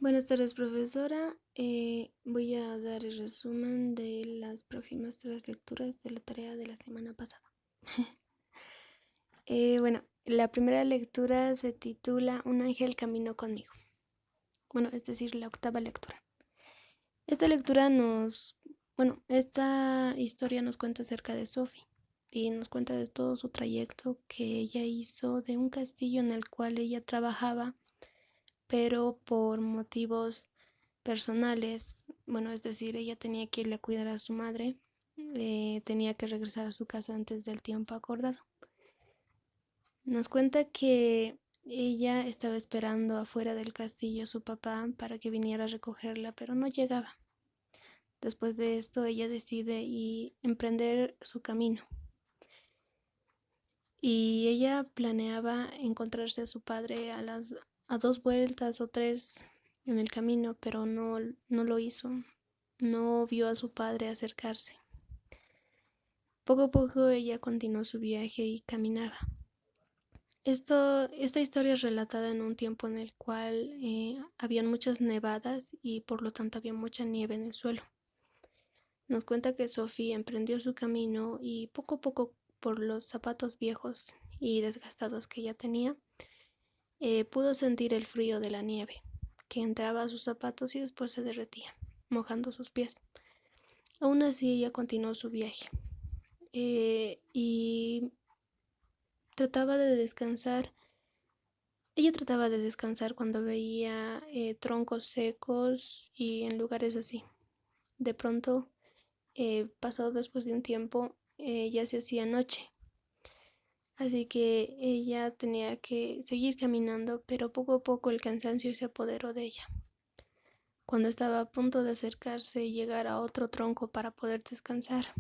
Buenas tardes, profesora. Voy a dar el resumen de las próximas tres lecturas de la tarea de la semana pasada. La primera lectura se titula Un ángel caminó conmigo. Bueno, es decir, la octava lectura. Esta historia nos cuenta acerca de Sophie y nos cuenta de todo su trayecto que ella hizo de un castillo en el cual ella trabajaba, pero por motivos personales, bueno, es decir, ella tenía que irle a cuidar a su madre, tenía que regresar a su casa antes del tiempo acordado. Nos cuenta que ella estaba esperando afuera del castillo a su papá para que viniera a recogerla, pero no llegaba. Después de esto, ella decide emprender su camino. Y ella planeaba encontrarse a su padre a dos vueltas o tres en el camino, pero no lo hizo. No vio a su padre acercarse. Poco a poco ella continuó su viaje y caminaba. Esta historia es relatada en un tiempo en el cual habían muchas nevadas y por lo tanto había mucha nieve en el suelo. Nos cuenta que Sophie emprendió su camino y poco a poco, por los zapatos viejos y desgastados que ella tenía, pudo sentir el frío de la nieve que entraba a sus zapatos y después se derretía, mojando sus pies. Aún así ella continuó su viaje y trataba de descansar. Ella trataba de descansar cuando veía troncos secos y en lugares así. De pronto, pasado después de un tiempo, ya se hacía noche. Así que ella tenía que seguir caminando, pero poco a poco el cansancio se apoderó de ella. Cuando estaba a punto de acercarse y llegar a otro tronco para poder descansar,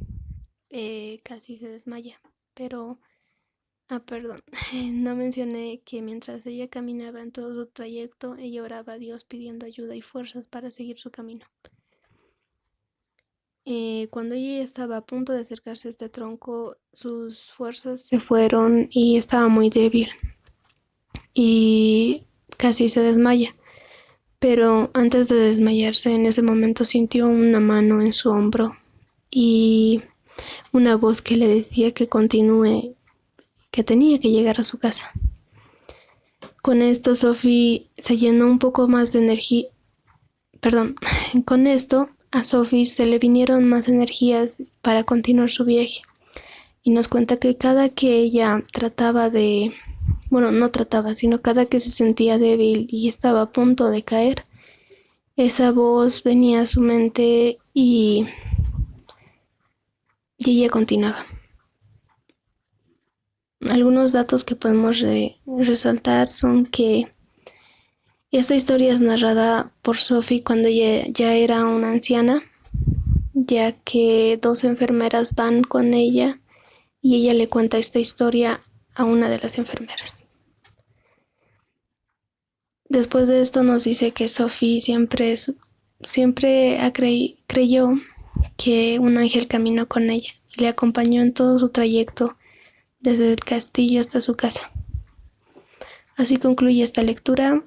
casi se desmaya. Pero, perdón, no mencioné que mientras ella caminaba en todo su trayecto, ella oraba a Dios pidiendo ayuda y fuerzas para seguir su camino. Cuando ella estaba a punto de acercarse a este tronco, sus fuerzas se fueron y estaba muy débil y casi se desmaya. Pero antes de desmayarse, en ese momento sintió una mano en su hombro y una voz que le decía que continúe, que tenía que llegar a su casa. Con esto Sophie se llenó un poco más de energía. Perdón, con esto a Sophie se le vinieron más energías para continuar su viaje. Y nos cuenta que cada que ella trataba de, bueno, no trataba, sino cada que se sentía débil y estaba a punto de caer, esa voz venía a su mente y ella continuaba. Algunos datos que podemos resaltar son que esta historia es narrada por Sophie cuando ella ya era una anciana, ya que dos enfermeras van con ella y ella le cuenta esta historia a una de las enfermeras. Después de esto nos dice que Sophie siempre creyó que un ángel caminó con ella y le acompañó en todo su trayecto desde el castillo hasta su casa. Así concluye esta lectura.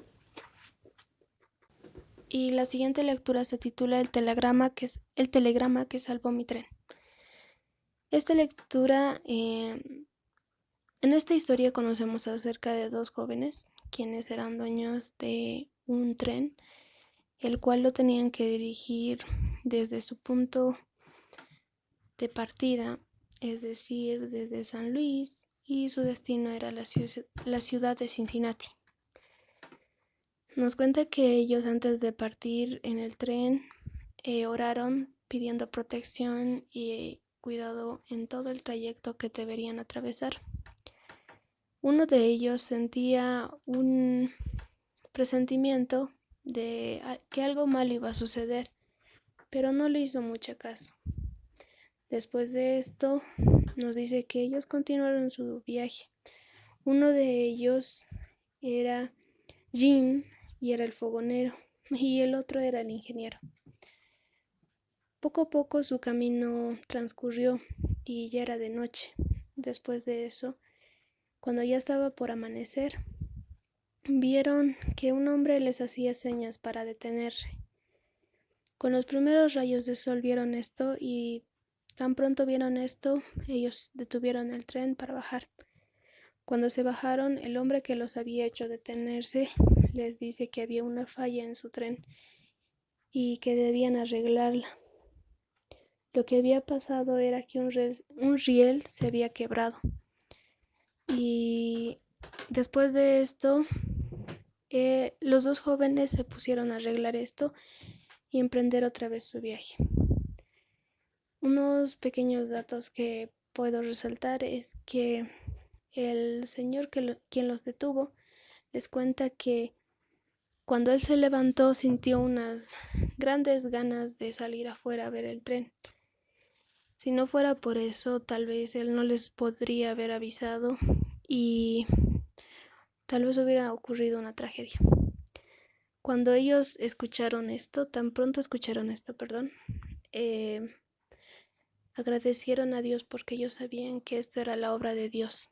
Y la siguiente lectura se titula El telegrama que salvó mi tren. Esta lectura, en esta historia conocemos acerca de dos jóvenes quienes eran dueños de un tren, el cual lo tenían que dirigir desde su punto de partida, es decir, desde San Luis, y su destino era la ciudad de Cincinnati. Nos cuenta que ellos antes de partir en el tren oraron pidiendo protección y cuidado en todo el trayecto que deberían atravesar. Uno de ellos sentía un presentimiento de que algo malo iba a suceder, pero no le hizo mucho caso. Después de esto, nos dice que ellos continuaron su viaje. Uno de ellos era Jim y era el fogonero, y el otro era el ingeniero. Poco a poco su camino transcurrió y ya era de noche. Después de eso, cuando ya estaba por amanecer, vieron que un hombre les hacía señas para detenerse. Con los primeros rayos de sol vieron esto y tan pronto vieron esto, ellos detuvieron el tren para bajar. Cuando se bajaron, el hombre que los había hecho detenerse les dice que había una falla en su tren y que debían arreglarla. Lo que había pasado era que un riel se había quebrado. Y después de esto, los dos jóvenes se pusieron a arreglar esto y emprender otra vez su viaje. Unos pequeños datos que puedo resaltar es que el señor quien los detuvo les cuenta que cuando él se levantó sintió unas grandes ganas de salir afuera a ver el tren. Si no fuera por eso, tal vez él no les podría haber avisado y tal vez hubiera ocurrido una tragedia. Cuando ellos tan pronto escucharon esto, agradecieron a Dios porque ellos sabían que esto era la obra de Dios,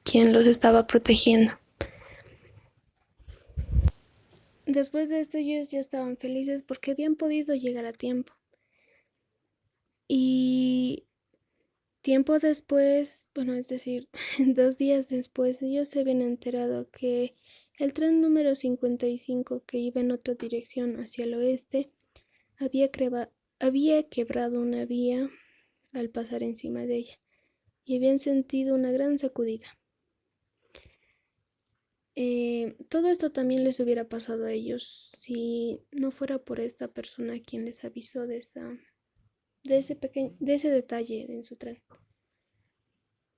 quien los estaba protegiendo. Después de esto ellos ya estaban felices porque habían podido llegar a tiempo. Y tiempo después, es decir, 2 días después, ellos se habían enterado que el tren número 55, que iba en otra dirección hacia el oeste, había quebrado una vía al pasar encima de ella y habían sentido una gran sacudida. Todo esto también les hubiera pasado a ellos si no fuera por esta persona quien les avisó de ese detalle en su tren.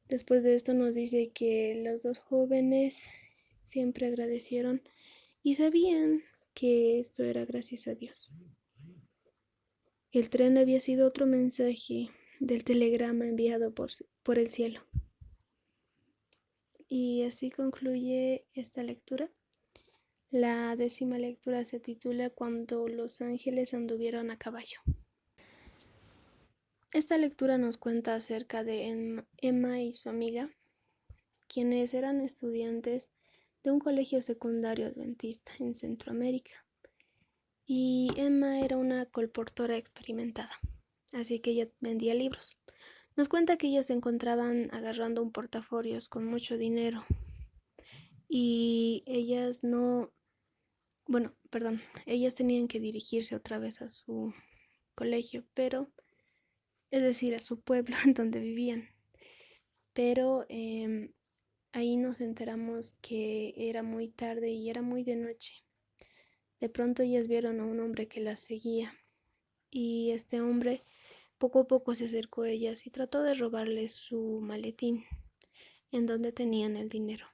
Después de esto nos dice que los dos jóvenes siempre agradecieron y sabían que esto era gracias a Dios. El tren había sido otro mensaje del telegrama enviado por el cielo. Y así concluye esta lectura. La 10ª lectura se titula Cuando los ángeles anduvieron a caballo. Esta lectura nos cuenta acerca de Emma y su amiga, quienes eran estudiantes de un colegio secundario adventista en Centroamérica. Y Emma era una colportora experimentada, así que ella vendía libros. Nos cuenta que ellas se encontraban agarrando un portafolios con mucho dinero y ellas tenían que dirigirse otra vez a su colegio, es decir, a su pueblo en donde vivían. Pero ahí nos enteramos que era muy tarde y era muy de noche. De pronto ellas vieron a un hombre que las seguía y este hombre poco a poco se acercó a ellas y trató de robarles su maletín en donde tenían el dinero.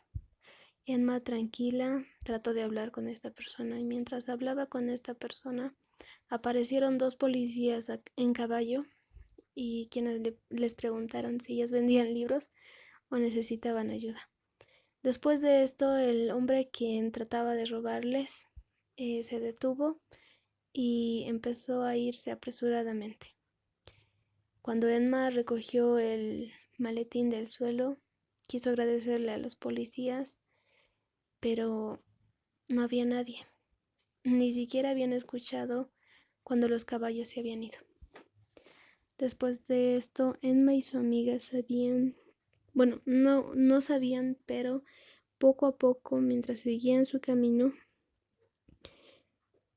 Emma, tranquila, trató de hablar con esta persona y mientras hablaba con esta persona aparecieron 2 policías en caballo y quienes les preguntaron si ellas vendían libros o necesitaban ayuda. Después de esto, el hombre quien trataba de robarles se detuvo y empezó a irse apresuradamente. Cuando Emma recogió el maletín del suelo, quiso agradecerle a los policías, pero no había nadie. Ni siquiera habían escuchado cuando los caballos se habían ido. Después de esto, Emma y su amiga no sabían, pero poco a poco, mientras seguían su camino,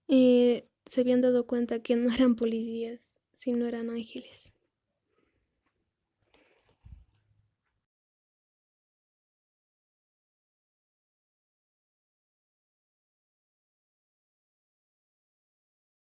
se habían dado cuenta que no eran policías, sino eran ángeles.